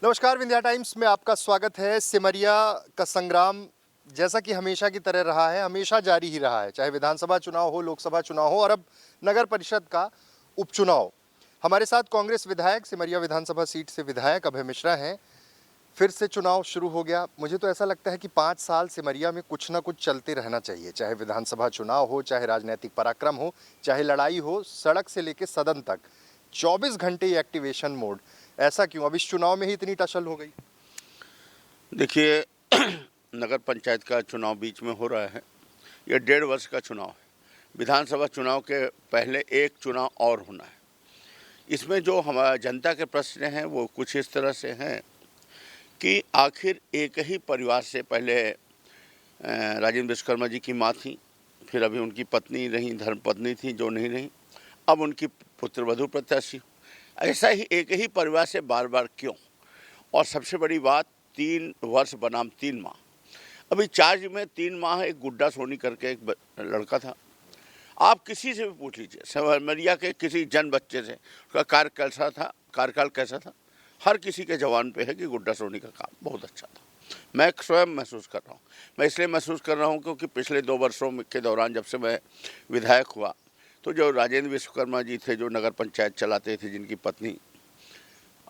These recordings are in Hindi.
नमस्कार, विंध्या टाइम्स में आपका स्वागत है। सिमरिया का संग्राम जैसा कि हमेशा की तरह रहा है, हमेशा जारी ही रहा है, चाहे विधानसभा चुनाव हो, लोकसभा चुनाव हो और अब नगर परिषद का उपचुनाव। हमारे साथ कांग्रेस विधायक, सिमरिया विधानसभा सीट से विधायक अभय मिश्रा हैं। फिर से चुनाव शुरू हो गया। मुझे तो ऐसा लगता है कि 5 साल सिमरिया में कुछ ना कुछ चलते रहना चाहिए, चाहे विधानसभा चुनाव हो, चाहे राजनीतिक पराक्रम हो, चाहे लड़ाई हो, सड़क से लेकर सदन तक 24 घंटे ये एक्टिवेशन मोड। ऐसा क्यों? अब इस चुनाव में ही इतनी टसल हो गई? देखिए नगर पंचायत का चुनाव बीच में हो रहा है। यह 1.5 वर्ष का चुनाव है। विधानसभा चुनाव के पहले एक चुनाव और होना है। इसमें जो हमारा जनता के प्रश्न हैं वो कुछ इस तरह से हैं कि आखिर एक ही परिवार से पहले राजेंद्र विश्वकर्मा जी की माँ थी, फिर अभी उनकी पत्नी रही, धर्मपत्नी थी जो नहीं रही, अब उनकी पुत्रवधू प्रत्याशी। ऐसा ही एक ही परिवार से बार बार क्यों? और सबसे बड़ी बात, 3 वर्ष बनाम 3 माह। अभी चार्ज में 3 माह एक गुड्डा सोनी करके एक लड़का था। आप किसी से भी पूछ लीजिए, सिमरिया के किसी जन बच्चे से, उसका कार्यकाल कैसा था, हर किसी के जवान पे है कि गुड्डा सोनी का काम बहुत अच्छा था। मैं स्वयं महसूस कर रहा हूँ। मैं इसलिए महसूस कर रहा हूँ क्योंकि पिछले 2 वर्षों के दौरान जब से मैं विधायक हुआ, तो जो राजेंद्र विश्वकर्मा जी थे, जो नगर पंचायत चलाते थे, जिनकी पत्नी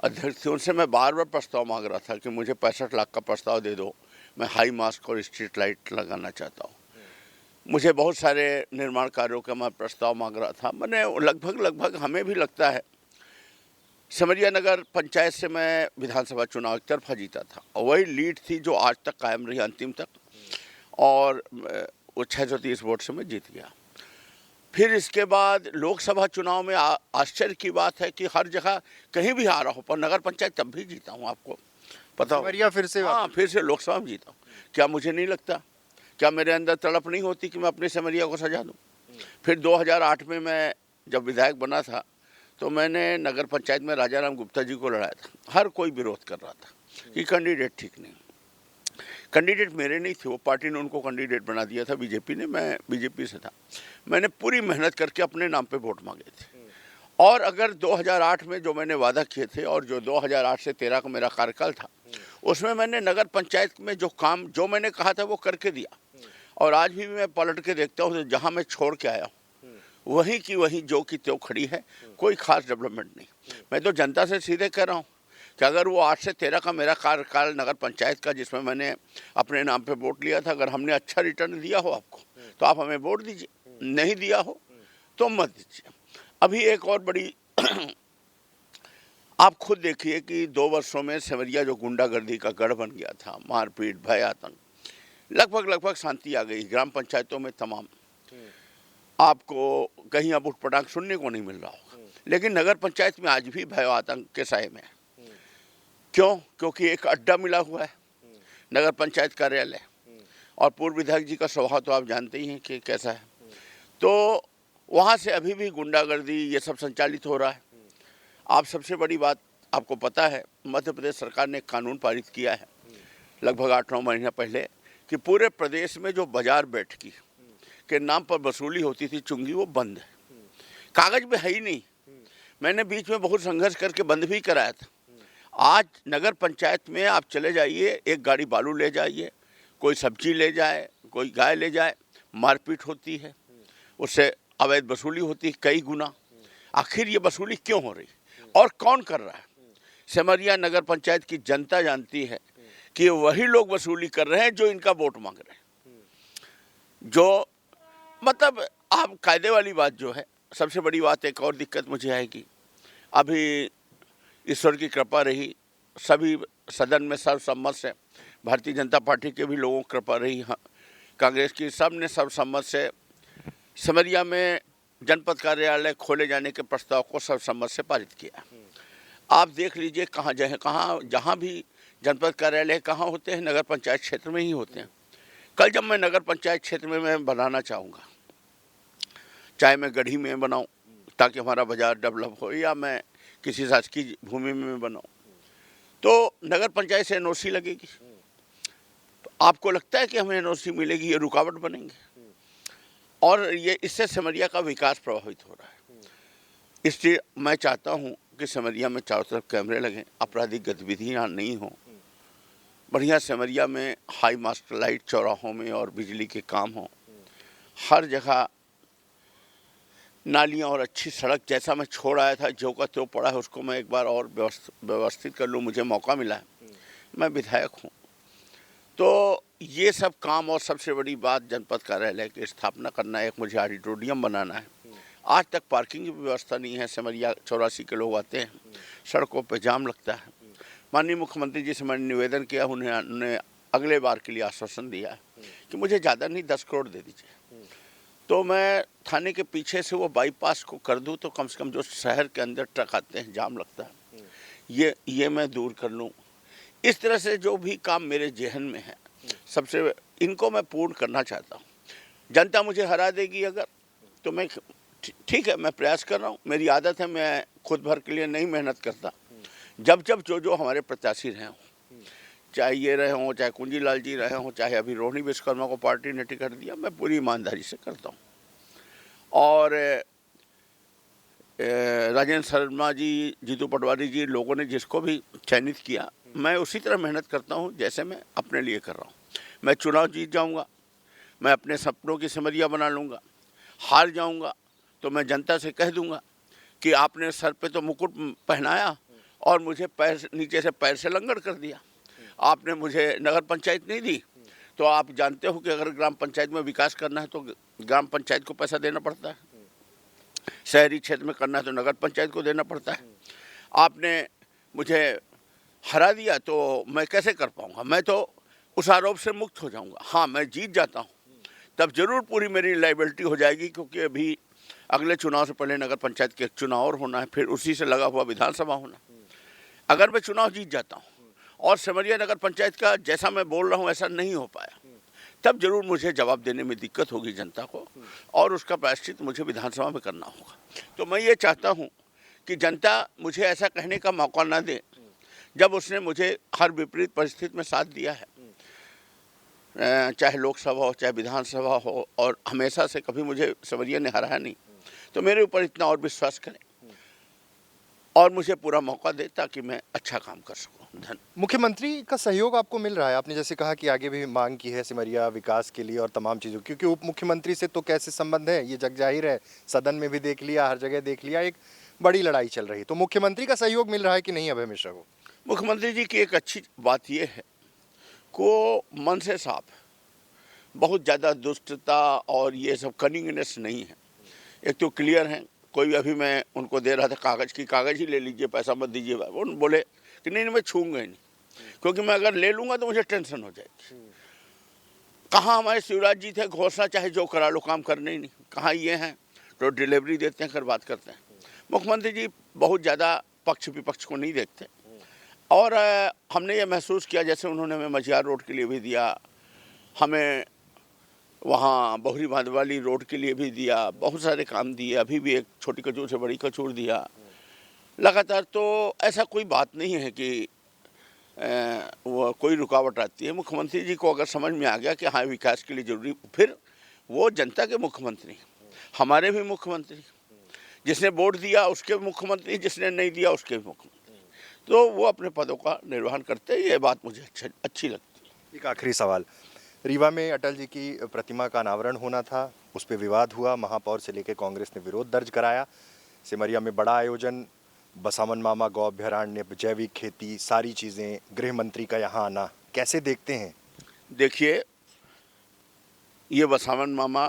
अध्यक्ष थे, उनसे मैं बार बार प्रस्ताव मांग रहा था कि मुझे 65 लाख का प्रस्ताव दे दो, मैं हाई मास्क और स्ट्रीट लाइट लगाना चाहता हूँ। मुझे बहुत सारे निर्माण कार्यों का मैं प्रस्ताव मांग रहा था। मैंने लगभग हमें भी लगता है, सिमरिया नगर पंचायत से मैं विधानसभा चुनाव एक तरफा जीता था और वही लीड थी जो आज तक कायम रही अंतिम तक, और वो 630 वोट से मैं जीत गया। फिर इसके बाद लोकसभा चुनाव में आश्चर्य की बात है कि हर जगह कहीं भी हारा हो, पर नगर पंचायत तब भी जीता हूँ, आपको पता हो। सिमरिया फिर से? हाँ, फिर से लोकसभा में जीता हूँ। क्या मुझे नहीं लगता? क्या मेरे अंदर तड़प नहीं होती कि मैं अपने सिमरिया को सजा दूँ? फिर 2008 में मैं जब विधायक बना था तो मैंने नगर पंचायत में राजाराम गुप्ता जी को लड़ाया था। हर कोई विरोध कर रहा था कि कैंडिडेट ठीक नहीं। कैंडिडेट मेरे नहीं थे, वो पार्टी ने उनको कैंडिडेट बना दिया था, बीजेपी ने। मैं बीजेपी से था। मैंने पूरी मेहनत करके अपने नाम पे वोट मांगे थे। और अगर 2008 में जो मैंने वादा किए थे और जो 2008 से 13 का मेरा कार्यकाल था, उसमें मैंने नगर पंचायत में जो काम जो मैंने कहा था वो करके दिया। और आज भी मैं पलट के देखता हूँ, जहाँ मैं छोड़ के आया हूँ वहीं की वहीं जो की त्यों खड़ी है, कोई खास डेवलपमेंट नहीं। मैं तो जनता से सीधे कह रहा हूँ कि अगर वो 8 से 13 का मेरा कार्यकाल नगर पंचायत का, जिसमें मैंने अपने नाम पे वोट लिया था, अगर हमने अच्छा रिटर्न दिया हो आपको, तो आप हमें वोट दीजिए। नहीं दिया हो तो मत दीजिए। अभी एक और बड़ी आप खुद देखिए कि 2 वर्षों में सिमरिया जो गुंडागर्दी का गढ़ बन गया था, मारपीट, भय, आतंक, लगभग शांति आ गई ग्राम पंचायतों में तमाम। आपको कहीं अब उठपटांग सुनने को नहीं मिल रहा होगा, लेकिन नगर पंचायत में आज भी भय आतंक के साए में है। क्यों? क्योंकि एक अड्डा मिला हुआ है, नगर पंचायत कार्यालय, और पूर्व विधायक जी का स्वभाव तो आप जानते ही हैं कि कैसा है। तो वहाँ से अभी भी गुंडागर्दी ये सब संचालित हो रहा है। आप सबसे बड़ी बात आपको पता है, मध्य प्रदेश सरकार ने कानून पारित किया है लगभग 8-9 महीना पहले कि पूरे प्रदेश में जो बाजार बैठकी के नाम पर वसूली होती थी चुंगी, वो बंद है। कागज में है ही नहीं। मैंने बीच में बहुत संघर्ष करके बंद भी कराया था। आज नगर पंचायत में आप चले जाइए, एक गाड़ी बालू ले जाइए, कोई सब्जी ले जाए, कोई गाय ले जाए, मारपीट होती है, उससे अवैध वसूली होती है कई गुना। आखिर ये वसूली क्यों हो रही और कौन कर रहा है? सिमरिया नगर पंचायत की जनता जानती है कि वही लोग वसूली कर रहे हैं जो इनका वोट मांग रहे हैं। जो मतलब आप कायदे वाली बात जो है, सबसे बड़ी बात एक और दिक्कत मुझे आएगी। अभी ईश्वर की कृपा रही, सभी सदन में सर्वसम्मत से, भारतीय जनता पार्टी के भी लोगों की कृपा रही, कांग्रेस की, सब ने सर्वसम्मत से सिमरिया में जनपद कार्यालय खोले जाने के प्रस्ताव को सर्वसम्मत से पारित किया। आप देख लीजिए जहाँ भी जनपद कार्यालय कहाँ होते हैं, नगर पंचायत क्षेत्र में ही होते हैं। कल जब मैं नगर पंचायत क्षेत्र में मैं बनाना चाहूँगा, चाहे मैं गढ़ी में बनाऊँ ताकि हमारा बाजार डेवलप हो, या मैं किसी शासकीय भूमि में बनाऊँ, तो नगर पंचायत से एनओसी लगेगी। तो आपको लगता है कि हमें एनओसी मिलेगी? ये रुकावट बनेंगे और ये इससे सिमरिया का विकास प्रभावित हो रहा है। इसलिए मैं चाहता हूँ कि सिमरिया में चारों तरफ कैमरे लगें, आपराधिक गतिविधियाँ नहीं हों, बढ़िया सिमरिया में हाई मास्ट लाइट चौराहों में और बिजली के काम हों, हर जगह नालियाँ और अच्छी सड़क, जैसा मैं छोड़ आया था जो का त्यों पड़ा है उसको मैं एक बार और व्यवस्थित कर लूँ। मुझे मौका मिला है, मैं विधायक हूँ, तो ये सब काम और सबसे बड़ी बात जनपद कार्यालय की स्थापना करना है। एक मुझे ऑडिटोरियम बनाना है। आज तक पार्किंग की व्यवस्था नहीं है। सिमरिया 84 के लोग आते हैं, सड़कों पे जाम लगता है। माननीय मुख्यमंत्री जी से मैंने निवेदन किया, उन्होंने अगले बार के लिए आश्वासन दिया है कि मुझे ज़्यादा नहीं 10 करोड़ दे दीजिए, तो मैं थाने के पीछे से वो बाईपास को कर दूं, तो कम से कम जो शहर के अंदर ट्रक आते हैं, जाम लगता है, ये मैं दूर कर लूं। इस तरह से जो भी काम मेरे जेहन में है, सबसे इनको मैं पूर्ण करना चाहता हूं। जनता मुझे हरा देगी अगर, तो मैं ठीक है, मैं प्रयास कर रहा हूं। मेरी आदत है, मैं खुद भर के लिए नहीं मेहनत करता। जब जब जो हमारे प्रत्याशी रहे हों, चाहे ये रहे हों, चाहे कुंजीलाल जी रहे हों, चाहे अभी रोहिणी विश्वकर्मा को पार्टी ने टिकट दिया, मैं पूरी ईमानदारी से करता हूँ। और राजेंद्र शर्मा जी, जीतू पटवारी जी, लोगों ने जिसको भी चयनित किया, मैं उसी तरह मेहनत करता हूँ जैसे मैं अपने लिए कर रहा हूँ। मैं चुनाव जीत जाऊँगा, मैं अपने सपनों की सिमरिया बना लूँगा। हार जाऊँगा तो मैं जनता से कह दूँगा कि आपने सर पे तो मुकुट पहनाया और मुझे नीचे से पैर से लंगड़ कर दिया। आपने मुझे नगर पंचायत नहीं दी, तो आप जानते हो कि अगर ग्राम पंचायत में विकास करना है तो ग्राम पंचायत को पैसा देना पड़ता है, शहरी क्षेत्र में करना है तो नगर पंचायत को देना पड़ता है। आपने मुझे हरा दिया तो मैं कैसे कर पाऊंगा? मैं तो उस आरोप से मुक्त हो जाऊंगा। हाँ, मैं जीत जाता हूं तब जरूर पूरी मेरी लायबिलिटी हो जाएगी, क्योंकि अभी अगले चुनाव से पहले नगर पंचायत के चुनाव और होना है, फिर उसी से लगा हुआ विधानसभा होना। अगर मैं चुनाव जीत जाता हूँ और सिमरिया नगर पंचायत का जैसा मैं बोल रहा हूँ ऐसा नहीं हो पाया, तब जरूर मुझे जवाब देने में दिक्कत होगी जनता को, और उसका प्रायश्चित मुझे विधानसभा में करना होगा। तो मैं ये चाहता हूँ कि जनता मुझे ऐसा कहने का मौका ना दे, जब उसने मुझे हर विपरीत परिस्थिति में साथ दिया है, चाहे लोकसभा हो चाहे विधानसभा हो, और हमेशा से कभी मुझे सिमरिया ने हराया नहीं, तो मेरे ऊपर इतना और विश्वास करें और मुझे पूरा मौका दे ताकि मैं अच्छा काम कर सकूं। धन्यवाद। मुख्यमंत्री का सहयोग आपको मिल रहा है? आपने जैसे कहा कि आगे भी मांग की है सिमरिया विकास के लिए और तमाम चीज़ों, क्योंकि उप मुख्यमंत्री से तो कैसे संबंध है ये जग जाहिर है, सदन में भी देख लिया, हर जगह देख लिया, एक बड़ी लड़ाई चल रही। तो मुख्यमंत्री का सहयोग मिल रहा है कि नहीं अभय मिश्रा को? मुख्यमंत्री जी की एक अच्छी बात यह है को मन से साफ, बहुत ज़्यादा दुष्टता और ये सब कनिंगनेस नहीं है। एक तो क्लियर है। कोई अभी मैं उनको दे रहा था कागज़ ही ले लीजिए, पैसा मत दीजिए, वो बोले कि नहीं मैं छूँगा ही नहीं, क्योंकि मैं अगर ले लूँगा तो मुझे टेंशन हो जाएगी। कहाँ हमारे शिवराज जी थे, घोषणा चाहे जो करा लो, काम करने ही नहीं। कहाँ ये हैं तो डिलीवरी देते हैं, कर बात करते हैं। मुख्यमंत्री जी बहुत ज़्यादा पक्ष विपक्ष को नहीं देखते, और हमने ये महसूस किया, जैसे उन्होंने हमें मझियार रोड के लिए भी दिया, हमें वहाँ बहुरी बांधवाली रोड के लिए भी दिया, बहुत सारे काम दिए, अभी भी एक छोटी कचूर से बड़ी कचूर दिया लगातार। तो ऐसा कोई बात नहीं है कि वो कोई रुकावट आती है। मुख्यमंत्री जी को अगर समझ में आ गया कि हाँ विकास के लिए जरूरी, फिर वो जनता के मुख्यमंत्री, हमारे भी मुख्यमंत्री, जिसने वोट दिया उसके मुख्यमंत्री, जिसने नहीं दिया उसके भी मुख्यमंत्री, तो वो अपने पदों का निर्वहन करते हैं। ये बात मुझे अच्छी लगती है। एक आखिरी सवाल, रीवा में अटल जी की प्रतिमा का अनावरण होना था, उस पर विवाद हुआ, महापौर से लेकर कांग्रेस ने विरोध दर्ज कराया। सिमरिया में बड़ा आयोजन, बसावन मामा गौ अभ्यारण्य, जैविक खेती, सारी चीज़ें, गृह मंत्री का यहाँ आना, कैसे देखते हैं? देखिए, ये बसावन मामा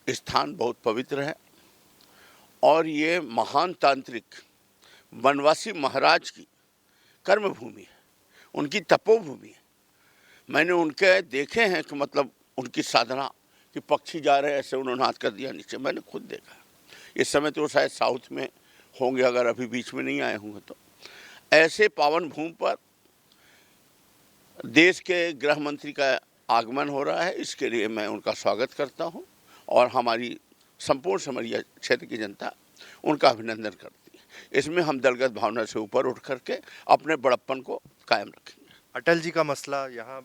स्थान बहुत पवित्र है, और ये महान तांत्रिक वनवासी महाराज की कर्मभूमि है, उनकी तपोभूमि है। मैंने उनके देखे हैं कि मतलब उनकी साधना कि पक्षी जा रहे हैं ऐसे उन्होंने हाथ कर दिया नीचे, मैंने खुद देखा। इस समय तो शायद साउथ में होंगे, अगर अभी बीच में नहीं आए होंगे। तो ऐसे पावन भूमि पर देश के गृह मंत्री का आगमन हो रहा है, इसके लिए मैं उनका स्वागत करता हूं, और हमारी संपूर्ण सिमरिया क्षेत्र की जनता उनका अभिनंदन करती है। इसमें हम दलगत भावना से ऊपर उठ करके अपने बड़प्पन को कायम रखेंगे। अटल जी का मसला, यहाँ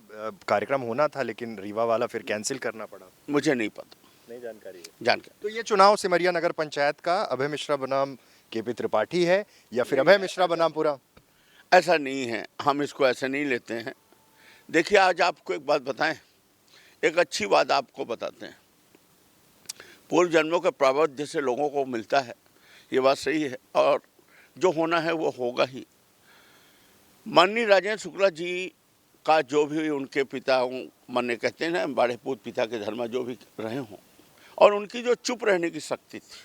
कार्यक्रम होना था लेकिन रीवा वाला फिर कैंसिल करना पड़ा। मुझे नहीं पता, नहीं जानकारी है। जानकारी। तो ये चुनाव सिमरिया नगर पंचायत का अभय मिश्रा बनाम केपी त्रिपाठी है या फिर अभय मिश्रा बनाम पूरा? ऐसा नहीं है, हम इसको ऐसे नहीं लेते हैं। देखिए, आज आपको एक बात बताएं, एक अच्छी बात आपको बताते हैं। पूर्व जन्मों के प्रारब्ध जैसे लोगों को मिलता है, ये बात सही है, और जो होना है वो होगा ही। माननीय राजेंद्र शुक्ला जी का जो भी उनके पिता माने कहते हैं ना, बड़े पूत पिता के धर्म जो भी रहे हों, और उनकी जो चुप रहने की शक्ति थी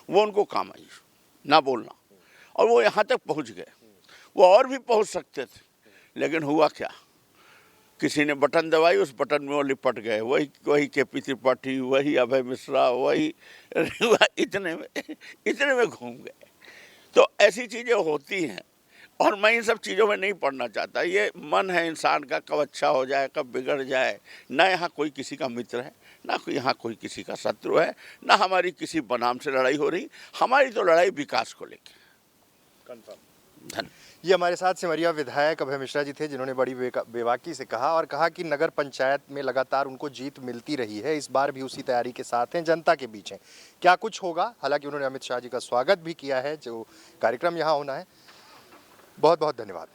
वो उनको काम आई, ना बोलना, और वो यहाँ तक पहुँच गए। वो और भी पहुँच सकते थे, लेकिन हुआ क्या, किसी ने बटन दबाई, उस बटन में वो लिपट गए। वही केपी त्रिपाठी, वही अभय मिश्रा, वही इतने में घूम गए। तो ऐसी चीज़ें होती हैं, और मैं इन सब चीज़ों में नहीं पढ़ना चाहता। ये मन है इंसान का, कब अच्छा हो जाए कब बिगड़ जाए। ना यहाँ कोई किसी का मित्र है, ना यहाँ कोई किसी का शत्रु है, ना हमारी किसी बनाम से लड़ाई हो रही। हमारी तो लड़ाई विकास को लेकर। धन्यवाद। ये हमारे साथ सिमरिया विधायक अभय मिश्रा जी थे, जिन्होंने बड़ी बेबाकी से कहा कि नगर पंचायत में लगातार उनको जीत मिलती रही है, इस बार भी उसी तैयारी के साथ हैं, जनता के बीच हैं। क्या कुछ होगा, हालांकि उन्होंने अमित शाह जी का स्वागत भी किया है, जो कार्यक्रम यहाँ होना है। बहुत बहुत धन्यवाद।